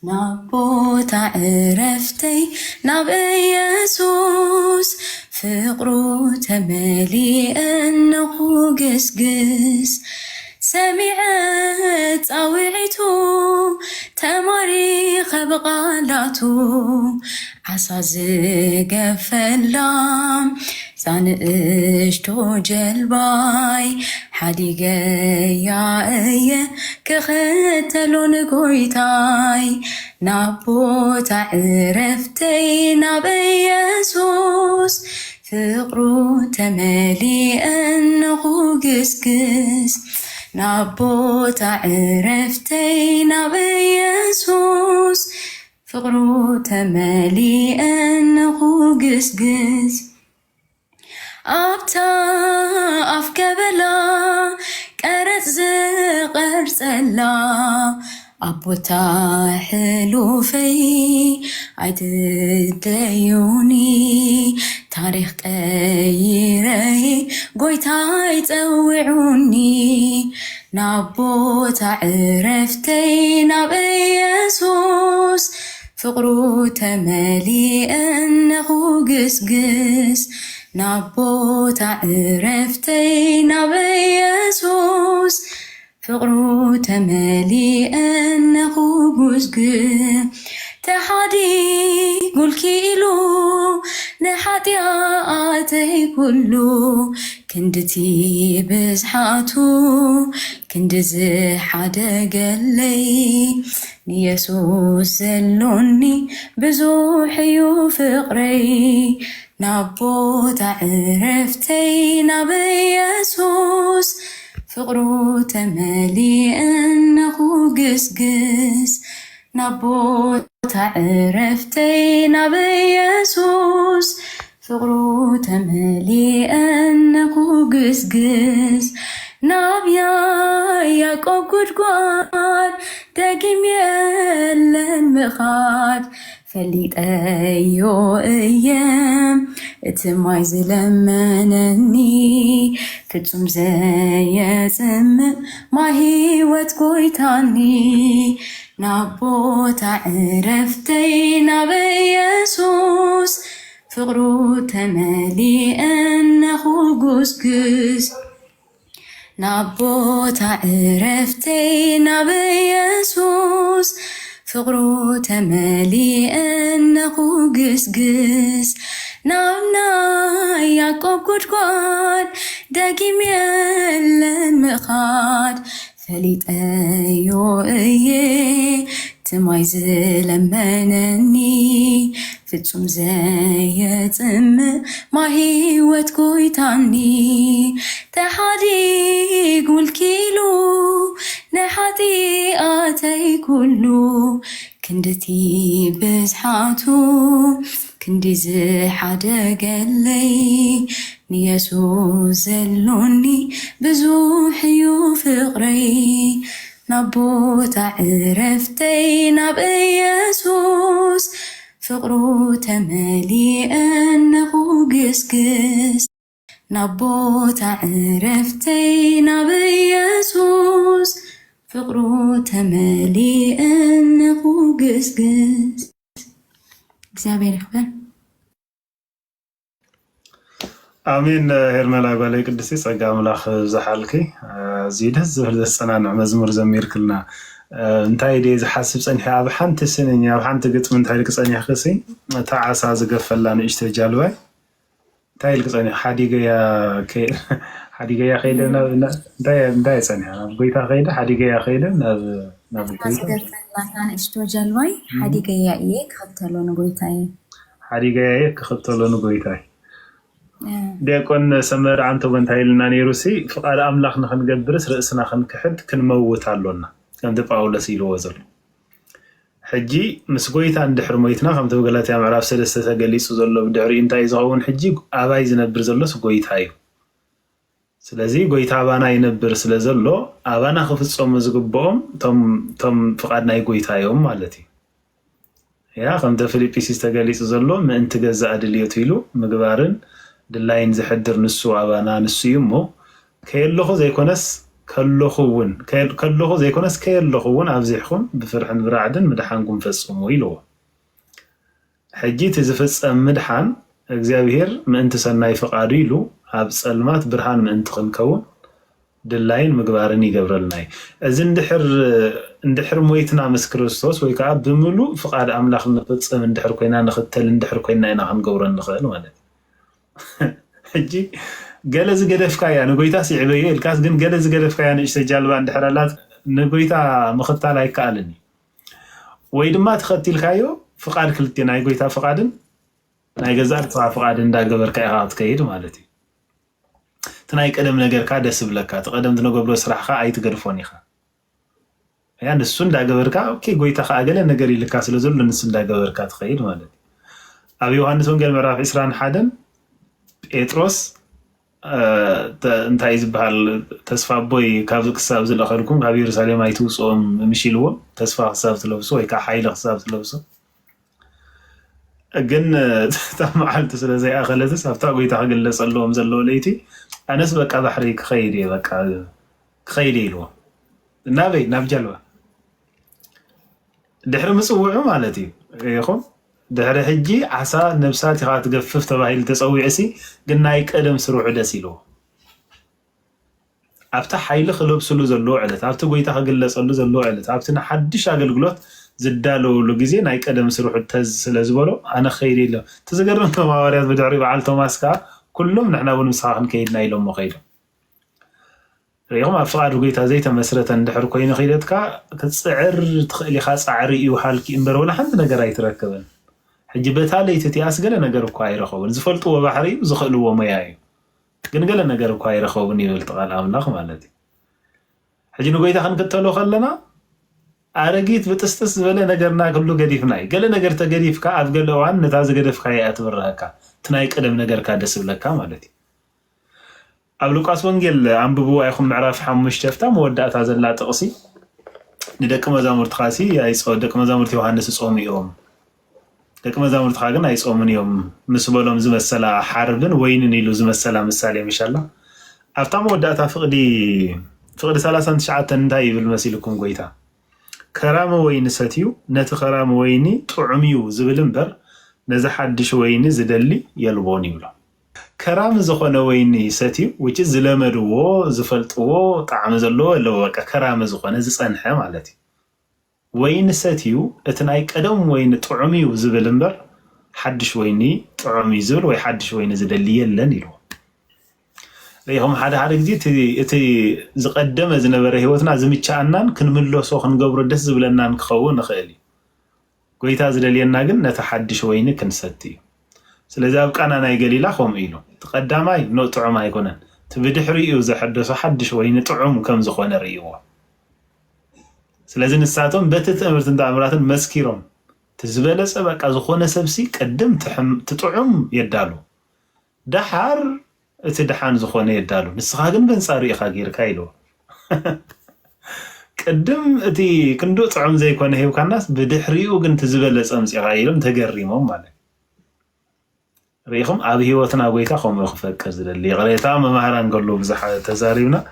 ናቦታ ዕረፍተይ ናብ ኢየሱስ ፍቅሩ ተመሊኤ እነሆ ግስግስ ሰሚዐ ጻውዒቱ تماري خبقالاتو عساز قفلام زانشتو جلباي حديقة يا ايه كختلون قويتاي نابو تعرفتي ناب يسوس فقرو تمالي انغو قسقس نابو تعرفتي ناب يسوس فقرو تمالي انغو قسقس أبتا أفكبلا كارت زقر سلا أبوتا حلو في عيد ديوني تاريخ كيري قويتاي توعوني نابوتا عرفتي ناب يسوس فقرو تمالي أنه قسقس نابو تعرفتي ناب يسوس فقرو تمالي أنه قسقس تحدي قول كيلو نحاتي كله كندتي بزحاتو كندزي حدا قالي يسوس زلوني بزوحي وفقري نابو تعرفتي ناب يسوس فقرو تمالي أنه قسقس نابو تعرفتي ناب يسوس فقرو تمالي أنه قسقس نابيا ياقوب قدقار داقيم يلن مخاد فليت أيو أيام اتمايز لمنني فتم زي زم ما هي وتقويتاني نابو تعرفتي ناب يسوس فقرو تمالي أنه قسقس نابو تعرفتي ناب يسوس فقرو تمالي أنه قسقس نامنا ياقوب قدقاد داقيم يلن مخاد فليت أيو أيه تمايز لمنني فتم زي تم ما هي وتقويتاني تحدي قول كيلو نحاتي آتي كله كندتي بزحاتو كندي زي حدا قالي يسوس زلوني بزوحي وفقري نابو تعرفتي ناب يسوس فقرو تمالي أنه قسقس نابو تعرفتي ناب يسوس فقرو تمالي أنه قسقس እግዚአብሔር ይክበር آمين هرملا قولي قدسي صقا ملاخ زحالكي زيد هزبل الصنانع مزمور زمير كلنا انتاي دي زحاسب صنحي اب حنت سنين اب حنت قطم انتاي لك صنيح خسي تعاسا زقفلان اشتجالواي انتاي لك صنيح حديقة يا كي حديقة يا خيدة انتاي صنيح بقيتا خيدة حديقة يا خيدة ناب زقفلان اشتجالواي حديقة يا ايك خطلو نقويتاي حديقة يا ايك خطلو نقويتاي ديكون سمر عنتو بنتايلنا نيروسي فقال أملاخ نخنقبرس رأسنا خنكحد كنموت علونا كان دفع أولا سيلو وزر حجي مسقويت عند حرميتنا خمتو قلت يا معراف سلسة قليسو زلو بدعري انتا يزغون حجي أبايز نبر زلو سقويت هايو سلازي قويت أبانا ينبر سلزلو أبانا خفصو مزقبهم تم فقادنا يقويت هايو مالتي يا خمتو فيليبيسيس تقليسو زلو ما انت قزا عدليوتيلو مقبارن دلاين زحدر نسو عبانا نسو يمو كيلوخو زي كونس كلوخو زي كونس كيلوخوون عبزيحكم بفرحن برعدن مدحانكم فصمو يلو حجي تزفص مدحان እግዚአብሔር ምእንተ ሰናይ ፈቃዱ ይሉ ኣብ ጸልማት ብርሃን ምእንተ ክንከውን ድላይን ምግባርን ይገብረልናይ እዚ እንድሕር اندحر مويتنا مس كريستوس وي كا بملو فقاد املاخ نفصم اندحر كوينا نختل اندحر كوينا انا خنغور نخل مالت حجي جلز قدفكا يا نغويتا سيعبيه الكاس كن جلز قدفكا يا نيش تجالبا اندحرالات نغويتا مختال ايكالني وي دما تختيلكايو فقاد كلتينا غويتا فقادن ناي غزار فقاد اندا غبركا يا تكيد مالتي تناي قدم ነገር ካ ደስ ብለካ ተቀደም ትነገብሮ ስራሕካ አይትገርፎኒኻ ያን እሱ እንዳገበርካ ኦኬ ጎይታ ካገለ ነገር ይልካ ስለዘሉ ለንስ እንዳገበርካ ትኸይድ ማለት አብ ዮሐንስ ወንጌል ምዕራፍ 21 ጴጥሮስ እንታይ ዝባል ተስፋ ቦይ ካብ ክሳብ ዝለኸልኩም ካብ ኢየሩሳሌም አይትውጾም ምሽልዎ ተስፋ ክሳብ ትለብሶ ወይ ካ ኃይል ክሳብ ትለብሶ ግን ተማዓልት ስለዘይ አኸለተስ አፍታ ጎይታ ከገለጸሎም ዘሎ ለይቲ أنس بقى بحري خيري بقى خيري له النبي نبجلوا دحر مصوعه مالتي يخون دحر حجي عسى نفساتي خاتقفف تباهيل تصويعسي قلنا يقدم سروع دسيلو افتح حيل خلوب سلو زلو علت افتح قويتا خقلصلو زلو علت افتنا حدش اقلقلوت زدالو لغزي ناي قدم سروع تز سلازبلو انا خيري له تزقرن كماوريات بدعري بعال توماسكا كلهم نحن ونمسخن كيدنا يلوم مخيل ريهم افقاد وقيتا زيت مسرة ندحر كوين خيلتك كتصعر تخلي خاص عري وحالك امبر ولا حد نجر يتركبن حجبتها ليتتي اسقل نجر كو يرخون زفلطو بحري زخلو مياي كن قال نجر كو يرخون يلتقال املاخ مالتي حجي نقيتا خنكتلو خلنا አረጊት በተስተስ በለ ነገርና ሁሉ ገዲፍናይ ገለ ነገር ተገዲፍካ አፍገለዋን ነታዝ ገደፍካ ያትበራካ ትናይ ቀደም ነገር ካደስ ብለካ ማለት አብ ሉቃስ ወንጌል አንብቦ አይኹም ምዕራፍ 5 ተፍታ መወዳታ ዘላ ጥቅሲ ንደቀ መዛሙርት ኻሲ አይጾም ደቀ መዛሙርት ዮሐንስ ጾም ይኦም ደቀ መዛሙርት ኻግን አይጾምን ይኦም መስበሎም ዝመሰላ ሐርብን ወይንን ይሉ ዝመሰላ ምሳሌ ኢንሻአላህ አፍታ መወዳታ ፍቅዲ 39 እንታይ ይብል መሲልኩም ጎይታ كرام وين ستيو نت كرام ويني طعميو زبلنبر نزا حدش ويني زدلي يلبوني ولا كرام زخونه ويني ستيو which is زلمدو زفلطو طعم زلو لو بقى كرام زخونه زصنحه معناتي وين ستيو اتناي قدم وين طعميو زبلنبر حدش ويني طعمي زل وي حدش ويني زدلي يلن يلو ليهم هذا غزي تي زقدمه زنبره هيوتنا زمچانان كنملوسو خنغبرو دس زبلنا نخون نخالي ጎይታ ዝደልየና ግን ነተሐድሽ ወይን ክንሰቲ ስለዚህ አብቃና ናይ ገሊላ ኾም ኢሉ ተቀዳማይ ነው ጥዑም አይኮነን ትብድሕሪኡ ዘሐደሰ ሐድሽ ወይን ጥዑም ከም ዝኾነ ርእይዎ ስለዚህ ንሳቶም በትትምርት እንታምራትን መስኪሮም ትዝበለጸ በቃ ዝኾነ ሰብሲ ቀደም ትጥዑም ይዳሉ ደሓር እቲ ደሓን ዝኾነ ይዳሉ ንስኻ ግን በንጻሪ ኢኻ ጌርካ ኢሉ ቀደም እቲ ክንዶ ጥዑም ዘይኮነ ሄብካናስ በድሕሪኡ ግን ትዝበለጸ ምጽኻ ኢሎም ተገሪሞም ማለት ريخم أبي هو تناقيتا خم يخفكر زللي غريتا ممهران قالو بزح تزاريونا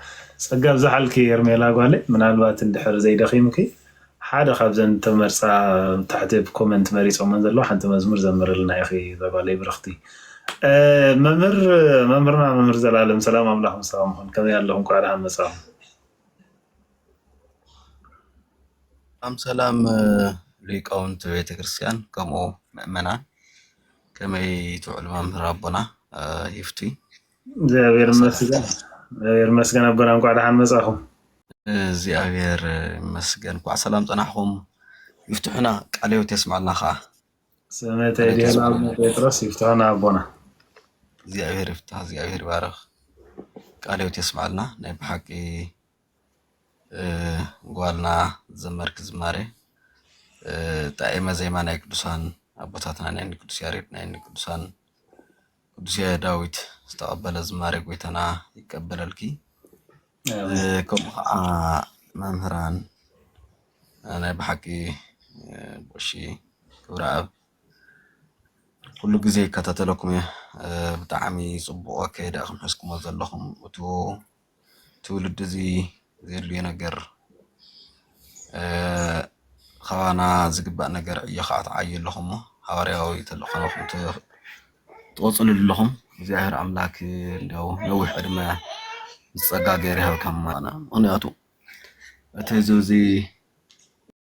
سقاب زحل كي يرميلا قالي من الوقت اندحر زي دخيمكي حدا خابزن تمرسا تحت بكومنت مريس ومن ذلو حنت مزمر زمر لنا يا أخي ذا قالي برختي ممر زلالم سلام اللهم سلامهم كذا ياللهم كعلهم مساهم سلام ليكاونت بيت كريستيان كمو مؤمنان كما يتعلم ربنا يفتي زيابير مسجن أبونا نقعد عن مساهم زيابير مسجن قع سلام تنحهم يفتحنا عليه وتسمع لنا خا سمعت يدينا أبونا بيترس يفتحنا أبونا زيابير يفتح زيابير بارخ عليه وتسمع لنا نبي حكي قالنا زمرك زماري دائما زي ما نقدسان أبوتاتنا نين قدس ياريب نين قدسان قدس يا داوود استقبل زمارك ويتنا يقبل الكي كم ممهران أنا بحكي بوشي كوراب كل جزء كتاتلكم بتعامي صبوا كده أخم حسكم أزلهم وتولد زي اللي ينقر خوانا زقبا نقر يخاط عايل لهم حوارياوي تلقنا وحمت توصل لهم زاهر أملاك لو نوح أدمى الصقا غيرها كم أنا أتو أتهزو زي